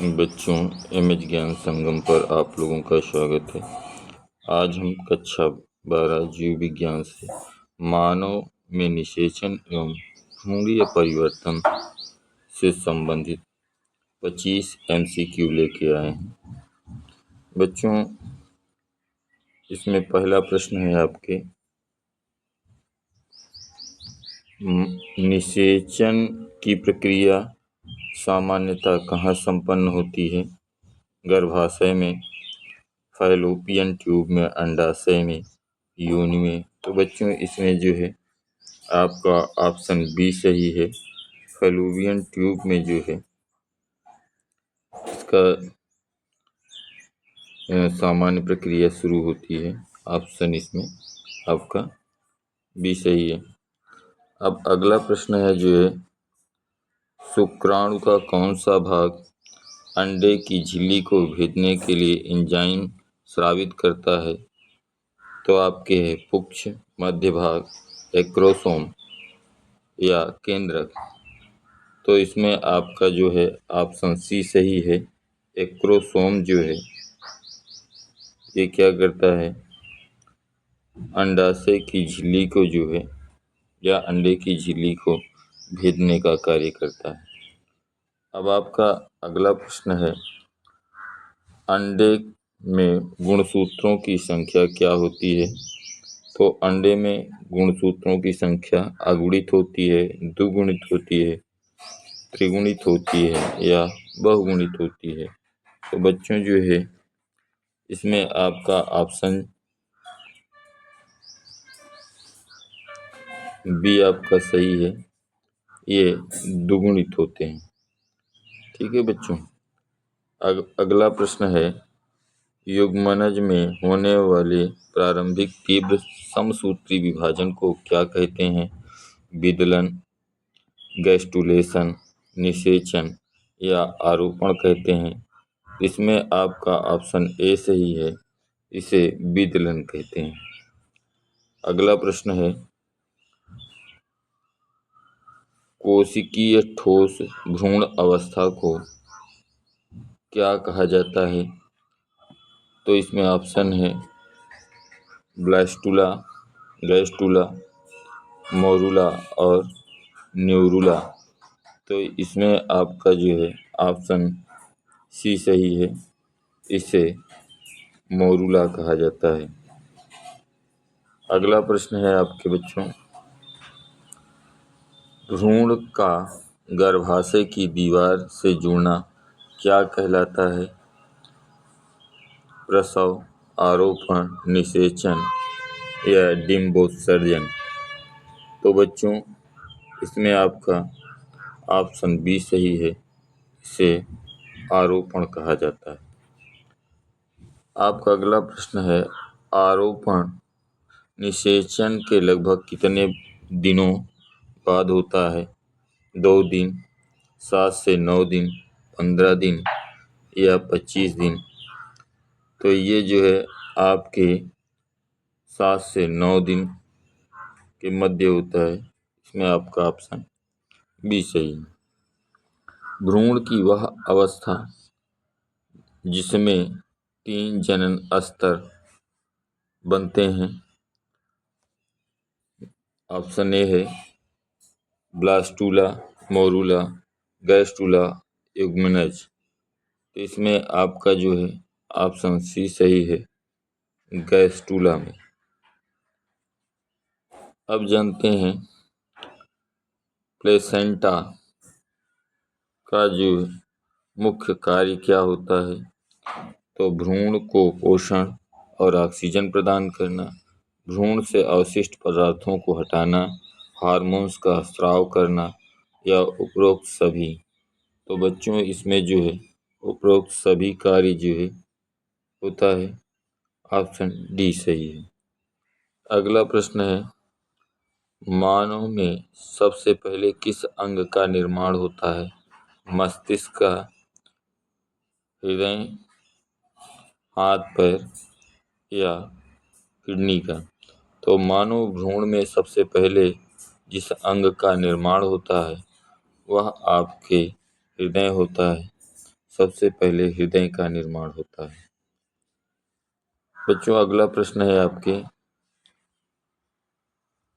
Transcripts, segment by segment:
बच्चों, एमएच ज्ञान संगम पर आप लोगों का स्वागत है। आज हम कक्षा 12 जीव विज्ञान से मानव में निषेचन एवं भ्रूणीय परिवर्तन से संबंधित 25 एमसीक्यू लेके आए हैं। बच्चों, इसमें पहला प्रश्न है आपके, निषेचन की प्रक्रिया सामान्यतः कहाँ संपन्न होती है? गर्भाशय में, फैलोपियन ट्यूब में, अंडाशय में, योनि में। तो बच्चों, इसमें जो है आपका ऑप्शन बी सही है। फैलोपियन ट्यूब में जो है इसका सामान्य प्रक्रिया शुरू होती है। ऑप्शन इसमें आपका बी सही है। अब अगला प्रश्न है जो है, शुक्राणु का कौन सा भाग अंडे की झिल्ली को भेदने के लिए एंजाइम स्रावित करता है? तो आपके है पुच्छ, मध्य भाग, एक्रोसोम या केंद्रक। तो इसमें आपका जो है ऑप्शन सी सही है। एक्रोसोम जो है ये क्या करता है, अंडाशय की झिल्ली को जो है या अंडे की झिल्ली को भेदने का कार्य करता है। अब आपका अगला प्रश्न है, अंडे में गुणसूत्रों की संख्या क्या होती है? तो अंडे में गुणसूत्रों की संख्या अगुणित होती है, द्विगुणित होती है, त्रिगुणित होती है या बहुगुणित होती है? तो बच्चों जो है इसमें आपका ऑप्शन बी आपका सही है, ये द्विगुणित होते हैं। ठीक है बच्चों। अगला प्रश्न है, युग्मनज में होने वाले प्रारंभिक तीव्र समसूत्री विभाजन को क्या कहते हैं? विदलन, गैस्टुलेशन, निषेचन या आरोपण कहते हैं? इसमें आपका ऑप्शन ए सही है, इसे विदलन कहते हैं। अगला प्रश्न है, कोशिकीय ठोस भ्रूण अवस्था को क्या कहा जाता है? तो इसमें ऑप्शन है ब्लास्टुला, गैस्टुला, मोरुला और न्यूरुला। तो इसमें आपका जो है ऑप्शन सी सही है, इसे मोरुला कहा जाता है। अगला प्रश्न है आपके बच्चों, भ्रूण का गर्भाशय की दीवार से जुड़ना क्या कहलाता है? प्रसव, आरोपण, निषेचन या डिम्बोत्सर्जन? तो बच्चों, इसमें आपका ऑप्शन बी सही है, इसे आरोपण कहा जाता है। आपका अगला प्रश्न है, आरोपण निषेचन के लगभग कितने दिनों बाद होता है? 2 दिन, 7 से 9 दिन, 15 दिन या 25 दिन? तो ये जो है आपके 7 से 9 दिन के मध्य होता है। इसमें आपका ऑप्शन बी सही है। भ्रूण की वह अवस्था जिसमें 3 जनन स्तर बनते हैं, ऑप्शन ए है ब्लास्टुला, मोरुला, गैस्टुला, युग्मनज। तो इसमें आपका जो है ऑप्शन सी सही है, गैस्टुला में। अब जानते हैं प्लेसेंटा का जो मुख्य कार्य क्या होता है? तो भ्रूण को पोषण और ऑक्सीजन प्रदान करना, भ्रूण से अवशिष्ट पदार्थों को हटाना, हार्मोन्स का स्राव करना या उपरोक्त सभी? तो बच्चों, इसमें जो है उपरोक्त सभी कार्य जो है होता है। ऑप्शन डी सही है। अगला प्रश्न है, मानव में सबसे पहले किस अंग का निर्माण होता है? मस्तिष्क का, हृदय, हाथ पैर या किडनी का? तो मानव भ्रूण में सबसे पहले जिस अंग का निर्माण होता है वह आपके हृदय होता है। सबसे पहले हृदय का निर्माण होता है। बच्चों, अगला प्रश्न है आपके,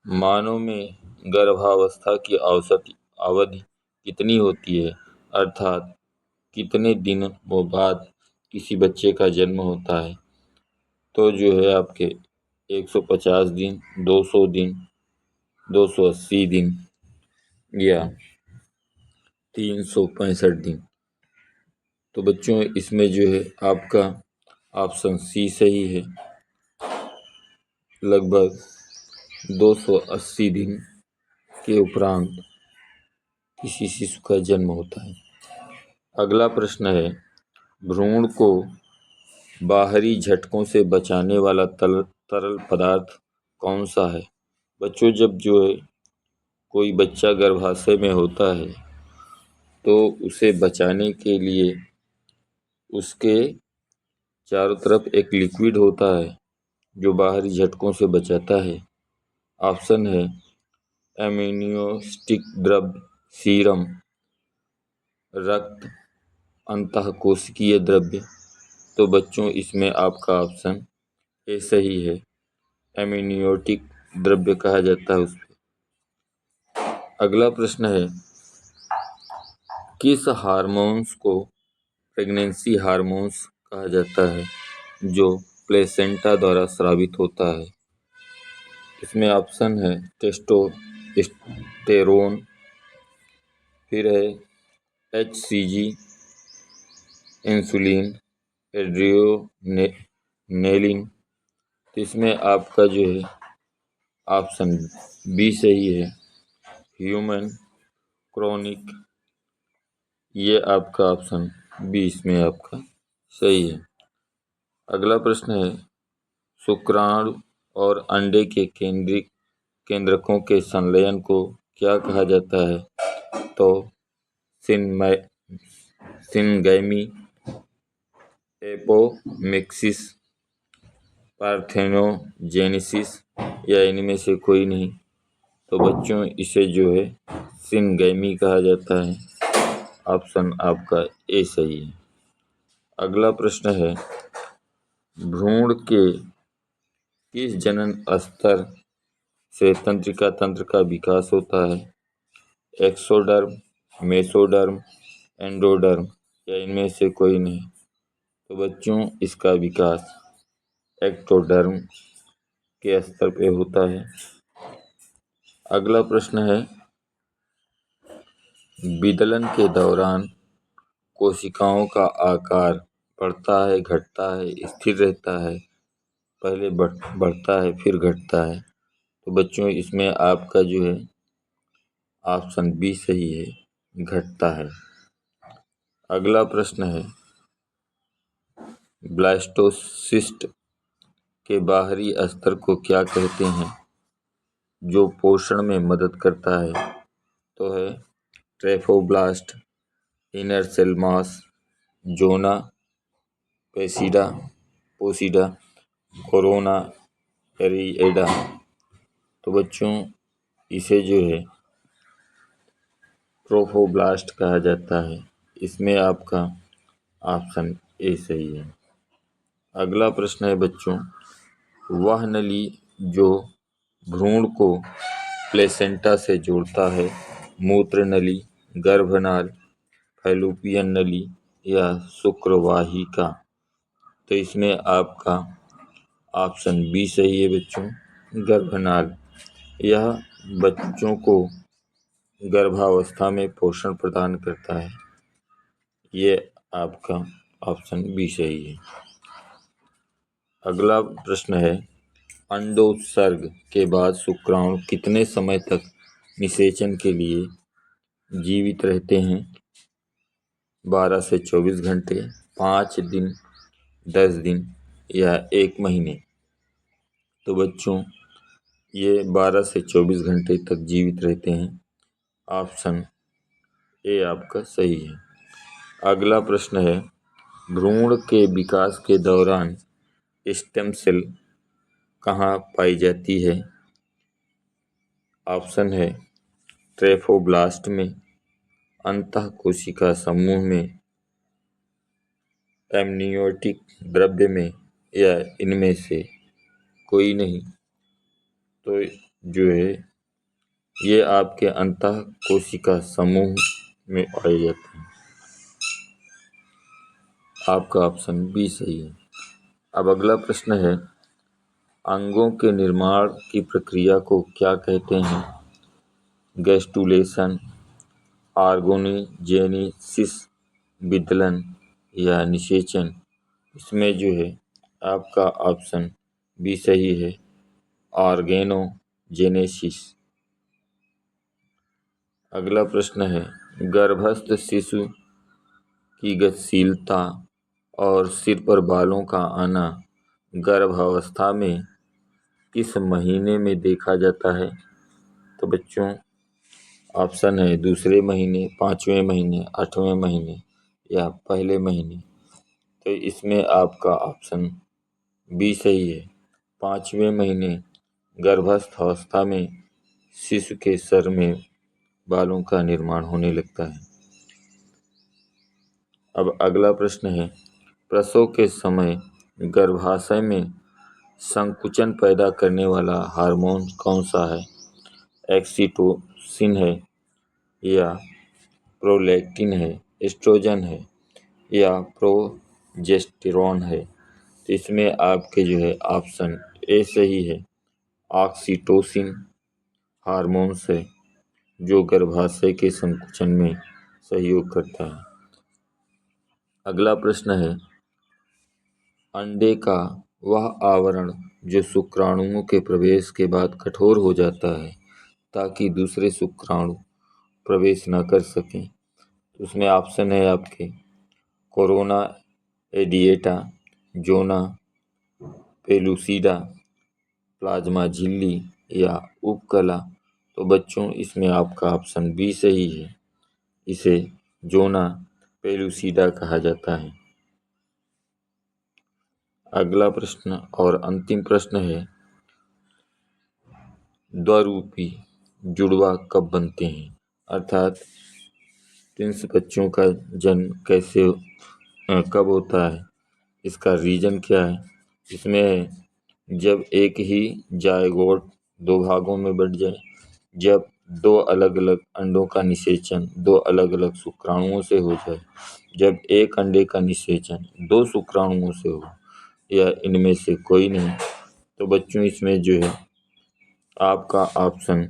मानव में गर्भावस्था की औसत अवधि कितनी होती है, अर्थात कितने दिनों बाद किसी बच्चे का जन्म होता है? तो जो है आपके 150 दिन, 200 दिन, 280 दिन या 365 दिन। तो बच्चों, इसमें जो है आपका ऑप्शन सी सही है। लगभग 280 दिन के उपरांत किसी शिशु का जन्म होता है। अगला प्रश्न है, भ्रूण को बाहरी झटकों से बचाने वाला तरल पदार्थ कौन सा है? बच्चों, जब जो है कोई बच्चा गर्भाशय में होता है तो उसे बचाने के लिए उसके चारों तरफ एक लिक्विड होता है जो बाहरी झटकों से बचाता है। ऑप्शन है एम्नियोस्टिक द्रव्य, सीरम, रक्त, अंतःकोशिकीय द्रव्य। तो बच्चों, इसमें आपका ऑप्शन ए सही है। एम्नियोटिक द्रव्य कहा जाता है उसको। अगला प्रश्न है, किस हार्मोन्स को प्रेगनेंसी हार्मोन्स कहा जाता है जो प्लेसेंटा द्वारा स्रावित होता है? इसमें ऑप्शन है टेस्टोस्टेरोन, फिर है HCG, इंसुलिन, एड्रियोनेलिन। तो इसमें आपका जो है ऑप्शन बी सही है, ह्यूमन क्रॉनिक। ये आपका ऑप्शन बी इसमें आपका सही है। अगला प्रश्न है, शुक्राणु और अंडे के केंद्रकों के संलयन को क्या कहा जाता है? तो सिनगैमी, एपोमिक्सिस, पार्थेनोजेनेसिस या इनमें से कोई नहीं। तो बच्चों, इसे जो है सिनगैमी कहा जाता है। ऑप्शन आपका ए सही है। अगला प्रश्न है, भ्रूण के किस जनन स्तर से तंत्रिका तंत्र का विकास होता है? एक्सोडर्म, मेसोडर्म, एंडोडर्म या इनमें से कोई नहीं। तो बच्चों, इसका विकास एक्टोडर्म के स्तर पे होता है। अगला प्रश्न है, विदलन के दौरान कोशिकाओं का आकार बढ़ता है, घटता है, स्थिर रहता है? पहले बढ़ता है फिर घटता है। तो बच्चों, इसमें आपका जो है ऑप्शन बी सही है, घटता है। अगला प्रश्न है, ब्लास्टोसिस्ट के बाहरी स्तर को क्या कहते हैं जो पोषण में मदद करता है? तो है ट्रेफोब्लास्ट, इनर सेल मास, जोना पोसिडा, कोरोना एरिएडा। तो बच्चों, इसे जो है ट्रोफोब्लास्ट कहा जाता है। इसमें आपका ऑप्शन ए सही है। अगला प्रश्न है बच्चों, वह नली जो भ्रूण को प्लेसेंटा से जोड़ता है, मूत्र नली, गर्भनाल, फैलोपियन नली या शुक्रवाहिका? तो इसमें आपका ऑप्शन बी सही है बच्चों, गर्भनाल। यह बच्चों को गर्भावस्था में पोषण प्रदान करता है। ये आपका ऑप्शन बी सही है। अगला प्रश्न है, अंडोत्सर्ग के बाद शुक्राणु कितने समय तक निषेचन के लिए जीवित रहते हैं? 12 से 24 घंटे, 5 दिन, 10 दिन या 1 महीने? तो बच्चों, ये 12 से 24 घंटे तक जीवित रहते हैं। ऑप्शन ए आपका सही है। अगला प्रश्न है, भ्रूण के विकास के दौरान स्टेम सेल कहाँ पाई जाती है? ऑप्शन है ट्रेफोब्लास्ट में, अंतःकोशिका समूह में, एमनियोटिक द्रव्य में या इनमें से कोई नहीं। तो जो है ये आपके अंतः कोशिका समूह में पाए जाते हैं। आपका ऑप्शन बी सही है। अब अगला प्रश्न है, अंगों के निर्माण की प्रक्रिया को क्या कहते हैं? गैस्ट्रुलेशन, ऑर्गेनोजेनेसिस, विदलन या निषेचन? इसमें जो है आपका ऑप्शन बी सही है, ऑर्गेनोजेनेसिस। अगला प्रश्न है, गर्भस्थ शिशु की गतिशीलता और सिर पर बालों का आना गर्भावस्था में किस महीने में देखा जाता है? तो बच्चों ऑप्शन है दूसरे महीने, 5वें महीने, 8वें महीने या पहले महीने। तो इसमें आपका ऑप्शन बी सही है, 5वें महीने गर्भस्थ अवस्था में शिशु के सर में बालों का निर्माण होने लगता है। अब अगला प्रश्न है, प्रसव के समय गर्भाशय में संकुचन पैदा करने वाला हार्मोन कौन सा है? ऑक्सीटोसिन है या प्रोलैक्टिन है, एस्ट्रोजन है या प्रोजेस्टेरॉन है? तो इसमें आपके जो है ऑप्शन ए सही है, ऑक्सीटोसिन हार्मोन है जो गर्भाशय के संकुचन में सहयोग करता है। अगला प्रश्न है, अंडे का वह आवरण जो शुक्राणुओं के प्रवेश के बाद कठोर हो जाता है ताकि दूसरे शुक्राणु प्रवेश न कर सकें। उसमें ऑप्शन है आपके कोरोना एडिएटा, जोना पेलुसिडा, प्लाज्मा झिल्ली या उपकला। तो बच्चों इसमें आपका ऑप्शन बी सही है, इसे जोना पेलुसिडा कहा जाता है। अगला प्रश्न और अंतिम प्रश्न है, द्विरूपी जुड़वा कब बनते हैं? अर्थात ट्विंस बच्चों का जन्म कब होता है? इसका रीजन क्या है? इसमें जब एक ही जायगोट दो भागों में बंट जाए, जब दो अलग अलग अंडों का निषेचन दो अलग अलग शुक्राणुओं से हो जाए, जब एक अंडे का निषेचन दो शुक्राणुओं से हो या इनमें से कोई नहीं। तो बच्चों इसमें जो है आपका ऑप्शन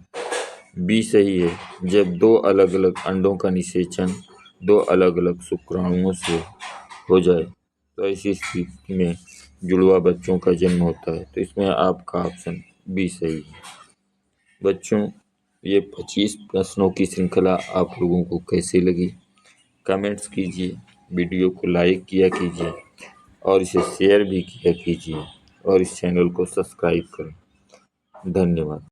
बी सही है, जब दो अलग अलग अंडों का निषेचन दो अलग अलग शुक्राणुओं से हो जाए तो ऐसी स्थिति में जुड़वा बच्चों का जन्म होता है। तो इसमें आपका ऑप्शन बी सही है। बच्चों ये 25 प्रश्नों की श्रृंखला आप लोगों को कैसी लगी? कमेंट्स कीजिए, वीडियो को लाइक किया कीजिए और इसे शेयर भी किया कीजिए और इस चैनल को सब्सक्राइब करें। धन्यवाद।